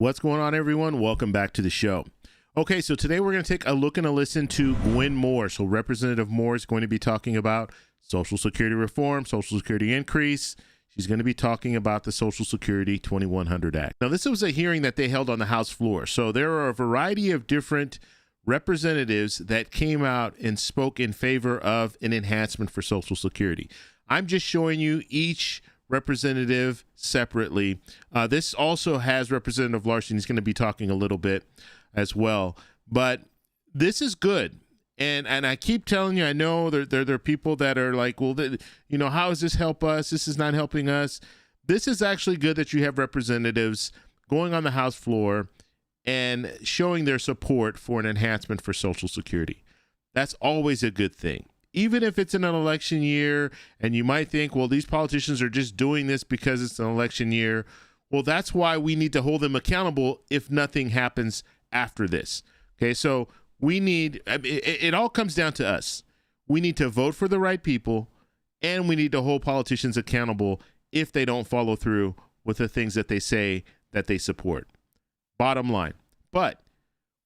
What's going on, everyone? Welcome back to the show. Okay, so today we're going to take a look and a listen to Gwen Moore. So Representative Moore is going to be talking about Social Security reform, Social Security increase. She's going to be talking about the Social Security 2100 Act. Now, this was a hearing that they held on the House floor. So there are a variety of different representatives that came out and spoke in favor of an enhancement for Social Security. I'm just showing you each representative separately. This also has Representative Larson. He's going to be talking a little bit as well. But this is good. And I keep telling you, I know there are people that are like, well, how does this help us? This is not helping us. This is actually good that you have representatives going on the House floor and showing their support for an enhancement for Social Security. That's always a good thing. Even if it's in an election year and you might think, well, these politicians are just doing this because it's an election year. Well, that's why we need to hold them accountable if nothing happens after this. Okay, so it all comes down to us. We need to vote for the right people, and we need to hold politicians accountable if they don't follow through with the things that they say that they support. Bottom line. But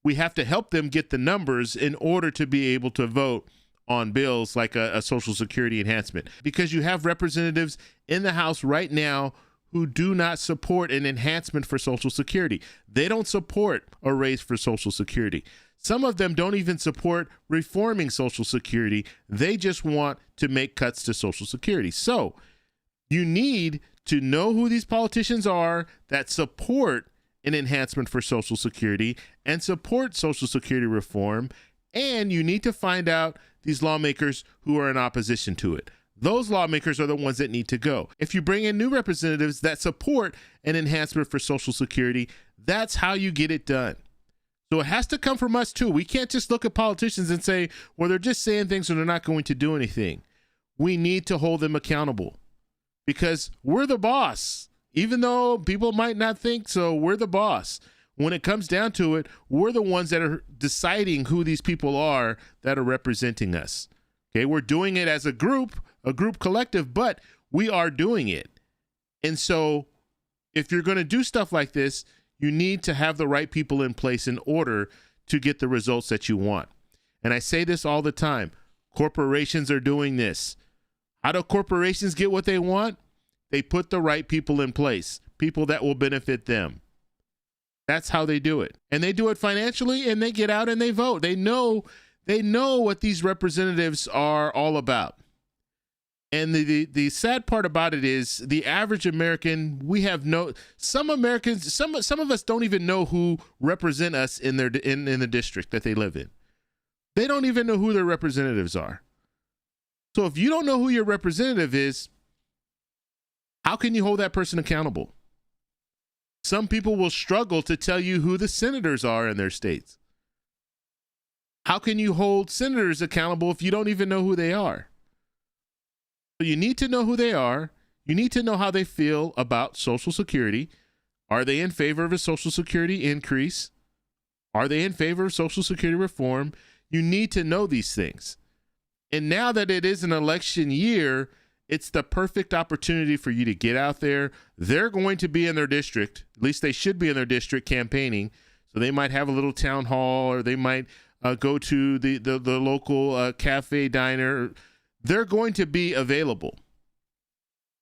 we have to help them get the numbers in order to be able to vote on bills like a Social Security enhancement, because you have representatives in the House right now who do not support an enhancement for Social Security. They don't support a raise for Social Security. Some of them don't even support reforming Social Security. They just want to make cuts to Social Security. So you need to know who these politicians are that support an enhancement for Social Security and support Social Security reform. And you need to find out these lawmakers who are in opposition to it. Those lawmakers are the ones that need to go. If you bring in new representatives that support an enhancement for Social Security, that's how you get it done. So it has to come from us too. We can't just look at politicians and say, well, they're just saying things and they're not going to do anything. We need to hold them accountable because we're the boss. Even though people might not think so, we're the boss. When it comes down to it, we're the ones that are deciding who these people are that are representing us. Okay, we're doing it as a group collective, but we are doing it. And so if you're going to do stuff like this, you need to have the right people in place in order to get the results that you want. And I say this all the time. Corporations are doing this. How do corporations get what they want? They put the right people in place, people that will benefit them. That's how they do it. And they do it financially, and they get out and they vote. They know what these representatives are all about. And the sad part about it is the average American, some Americans, some of us don't even know who represent us in the district that they live in. They don't even know who their representatives are. So if you don't know who your representative is, how can you hold that person accountable? Some people will struggle to tell you who the senators are in their states. How can you hold senators accountable if you don't even know who they are? So you need to know who they are. You need to know how they feel about Social Security. Are they in favor of a Social Security increase? Are they in favor of Social Security reform? You need to know these things. And now that it is an election year, it's the perfect opportunity for you to get out there. They're going to be in their district. At least they should be in their district campaigning. So they might have a little town hall, or they might go to the local cafe diner. They're going to be available.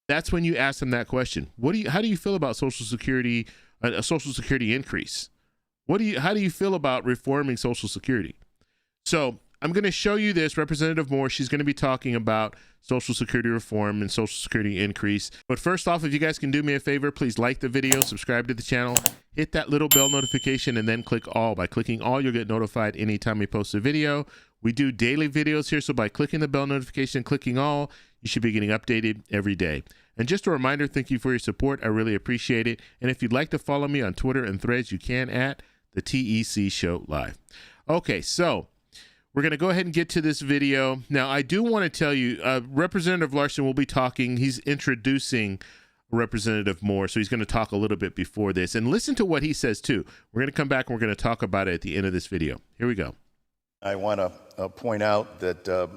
That's when you ask them that question. How do you feel about Social Security, a Social Security increase? How do you feel about reforming Social Security? So I'm going to show you this. Representative Moore, she's going to be talking about Social Security reform and Social Security increase. But first off, if you guys can do me a favor, please like the video, subscribe to the channel, hit that little bell notification, and then click all. By clicking all, you'll get notified anytime we post a video. We do daily videos here, so by clicking the bell notification, clicking all, you should be getting updated every day. And just a reminder, thank you for your support. I really appreciate it. And if you'd like to follow me on Twitter and Threads, you can at the TEC Show Live. Okay, so we're going to go ahead and get to this video. Now, I do want to tell you, Representative Larson will be talking. He's introducing Representative Moore, so he's going to talk a little bit before this. And listen to what he says, too. We're going to come back and we're going to talk about it at the end of this video. Here we go. I want to point out that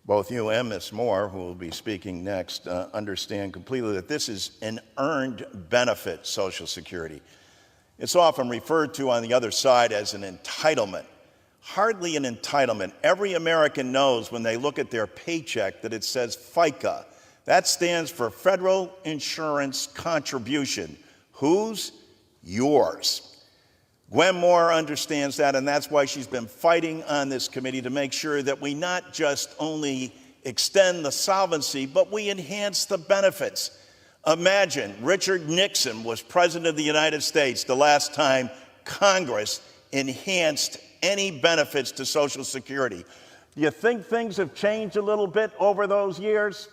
both you and Ms. Moore, who will be speaking next, understand completely that this is an earned benefit Social Security. It's often referred to on the other side as an entitlement. Hardly an entitlement. Every American knows when they look at their paycheck that it says FICA. That stands for Federal Insurance Contribution. Whose? Yours. Gwen Moore understands that, and that's why she's been fighting on this committee to make sure that we not just only extend the solvency, but we enhance the benefits. Imagine Richard Nixon was president of the United States the last time Congress enhanced any benefits to Social Security. Do you think things have changed a little bit over those years?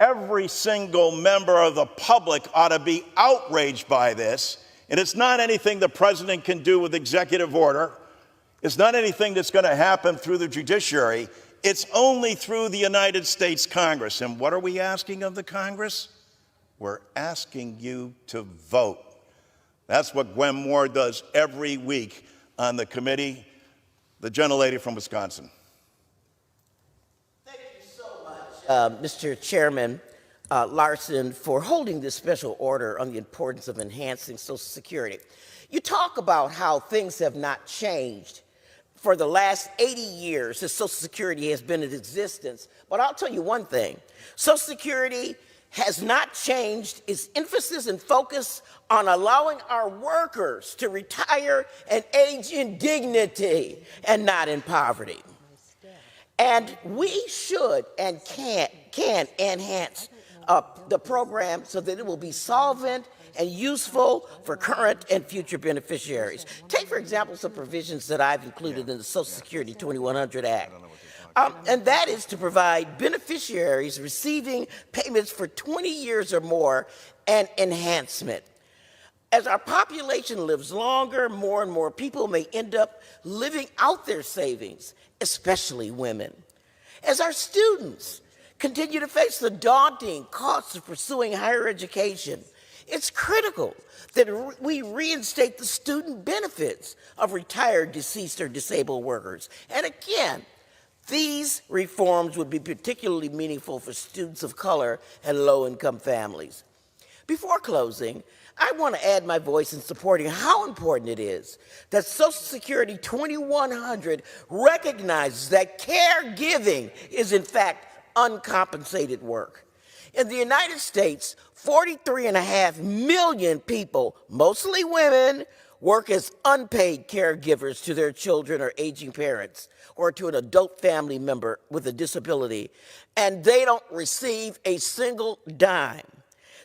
Every single member of the public ought to be outraged by this. And it's not anything the president can do with executive order. It's not anything that's going to happen through the judiciary. It's only through the United States Congress. And what are we asking of the Congress? We're asking you to vote. That's what Gwen Moore does every week on the committee. The gentlelady from Wisconsin. Thank you so much, Mr. Chairman Larson, for holding this special order on the importance of enhancing Social Security. You talk about how things have not changed for the last 80 years since Social Security has been in existence. But I'll tell you one thing. Social Security has not changed its emphasis and focus on allowing our workers to retire and age in dignity and not in poverty. And we should and can enhance the program so that it will be solvent and useful for current and future beneficiaries. Take, for example, some provisions that I've included in the Social Security 2100 Act. And that is to provide beneficiaries receiving payments for 20 years or more an enhancement. As our population lives longer, more and more people may end up living out their savings, especially women. As our students continue to face the daunting costs of pursuing higher education, it's critical that we reinstate the student benefits of retired, deceased, or disabled workers. And again, these reforms would be particularly meaningful for students of color and low-income families. Before closing, I want to add my voice in supporting how important it is that Social Security 2100 recognizes that caregiving is, in fact, uncompensated work. In the United States, 43.5 million people, mostly women, work as unpaid caregivers to their children or aging parents, or to an adult family member with a disability, and they don't receive a single dime.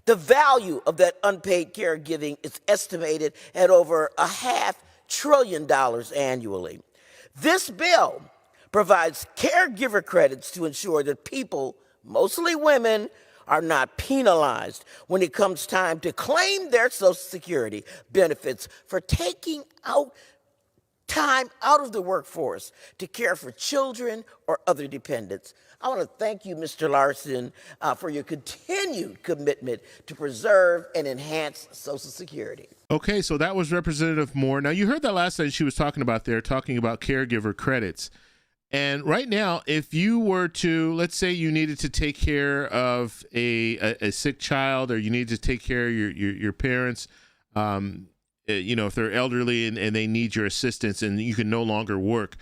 The value of that unpaid caregiving is estimated at over $500 billion annually. This bill provides caregiver credits to ensure that people, mostly women, are not penalized when it comes time to claim their Social Security benefits for taking out time out of the workforce to care for children or other dependents. I want to thank you, Mr. Larson, for your continued commitment to preserve and enhance Social Security. Okay, so that was Representative Moore. Now, you heard that last time she was talking about caregiver credits. And right now, if you were to, let's say you needed to take care of a sick child, or you needed to take care of your parents, if they're elderly and they need your assistance and you can no longer work,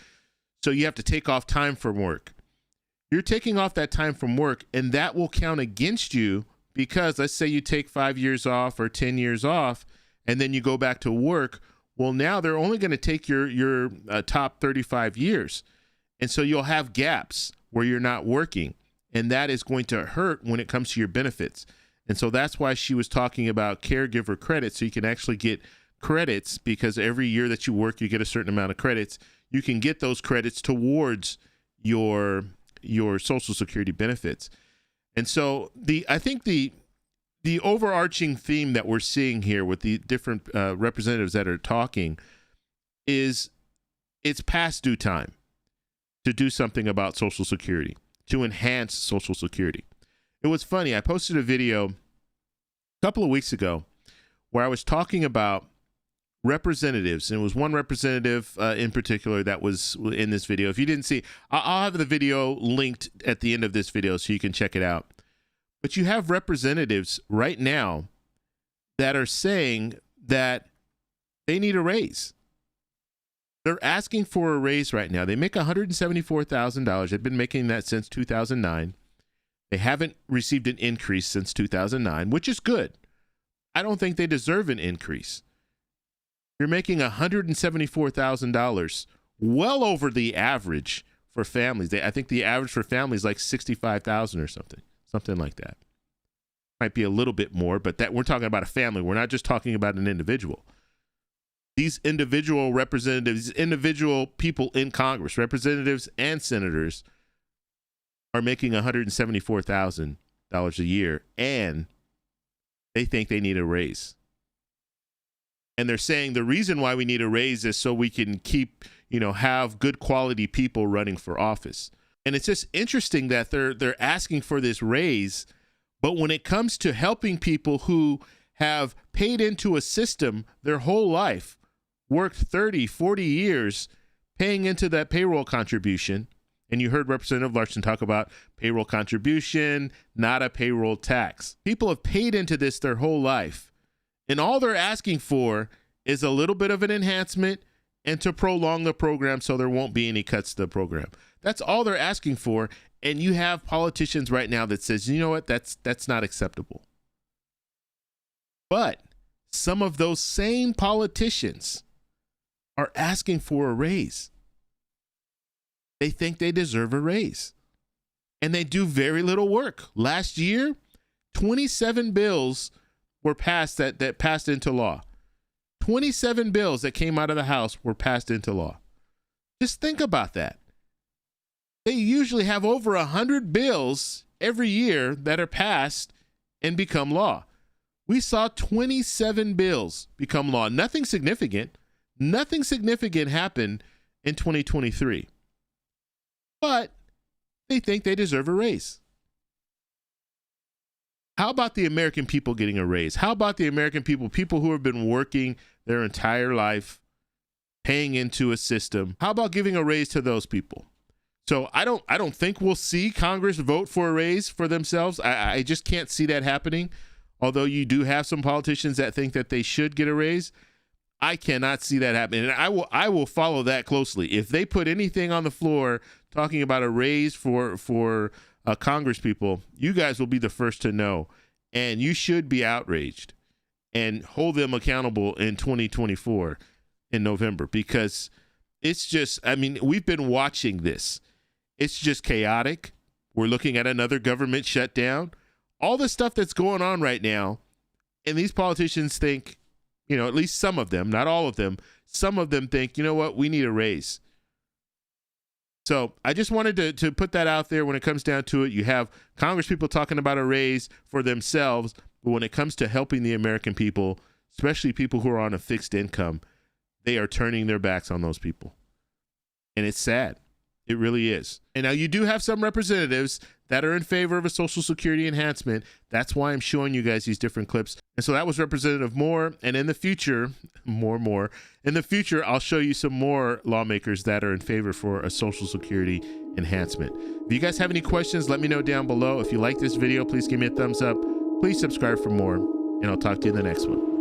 so you have to take off time from work. You're taking off that time from work, and that will count against you, because let's say you take 5 years off or 10 years off, and then you go back to work. Well, now they're only going to take your top 35 years. And so you'll have gaps where you're not working, and that is going to hurt when it comes to your benefits. And so that's why she was talking about caregiver credits, so you can actually get credits, because every year that you work, you get a certain amount of credits. You can get those credits towards your Social Security benefits. And so I think the overarching theme that we're seeing here with the different representatives that are talking is it's past due time to do something about Social Security, to enhance Social Security. It was funny. I posted a video a couple of weeks ago where I was talking about representatives, and it was one representative in particular that was in this video. If you didn't see, I'll have the video linked at the end of this video so you can check it out. But you have representatives right now that are saying that They need a raise. They're asking for a raise right now. They make $174,000. They've been making that since 2009. They haven't received an increase since 2009, which is good. I don't think they deserve an increase. You're making $174,000, well over the average for families. I think the average for families is like $65,000 or something like that. Might be a little bit more, but that we're talking about a family. We're not just talking about an individual. These individual representatives, individual people in Congress, representatives and senators, are making $174,000 a year, and they think they need a raise. And they're saying the reason why we need a raise is so we can keep, have good quality people running for office. And it's just interesting that they're asking for this raise, but when it comes to helping people who have paid into a system their whole life, worked 30, 40 years paying into that payroll contribution, and you heard Representative Larson talk about payroll contribution, not a payroll tax. People have paid into this their whole life, and all they're asking for is a little bit of an enhancement and to prolong the program so there won't be any cuts to the program. That's all they're asking for, and you have politicians right now that says, you know what, that's not acceptable. But some of those same politicians are asking for a raise. They think they deserve a raise. And they do very little work. Last year, 27 bills were passed that passed into law. 27 bills that came out of the House were passed into law. Just think about that. They usually have over 100 bills every year that are passed and become law. We saw 27 bills become law. Nothing significant happened in 2023. But they think they deserve a raise. How about the American people getting a raise? How about the American people who have been working their entire life, paying into a system? How about giving a raise to those people? So I don't think we'll see Congress vote for a raise for themselves. I just can't see that happening. Although you do have some politicians that think that they should get a raise, I cannot see that happening. And I will follow that closely. If they put anything on the floor talking about a raise for Congress people, you guys will be the first to know. And you should be outraged and hold them accountable in 2024 in November, because it's just, we've been watching this. It's just chaotic. We're looking at another government shutdown. All the stuff that's going on right now, and these politicians think, at least some of them, not all of them, some of them think, you know what, we need a raise. So I just wanted to put that out there. When it comes down to it, you have Congress people talking about a raise for themselves, but when it comes to helping the American people, especially people who are on a fixed income, they are turning their backs on those people. And it's sad. It really is. And now you do have some representatives that are in favor of a Social Security enhancement. That's why I'm showing you guys these different clips. And so that was Representative Moore. And in the future, in the future, I'll show you some more lawmakers that are in favor for a Social Security enhancement. If you guys have any questions, let me know down below. If you like this video, please give me a thumbs up. Please subscribe for more, and I'll talk to you in the next one.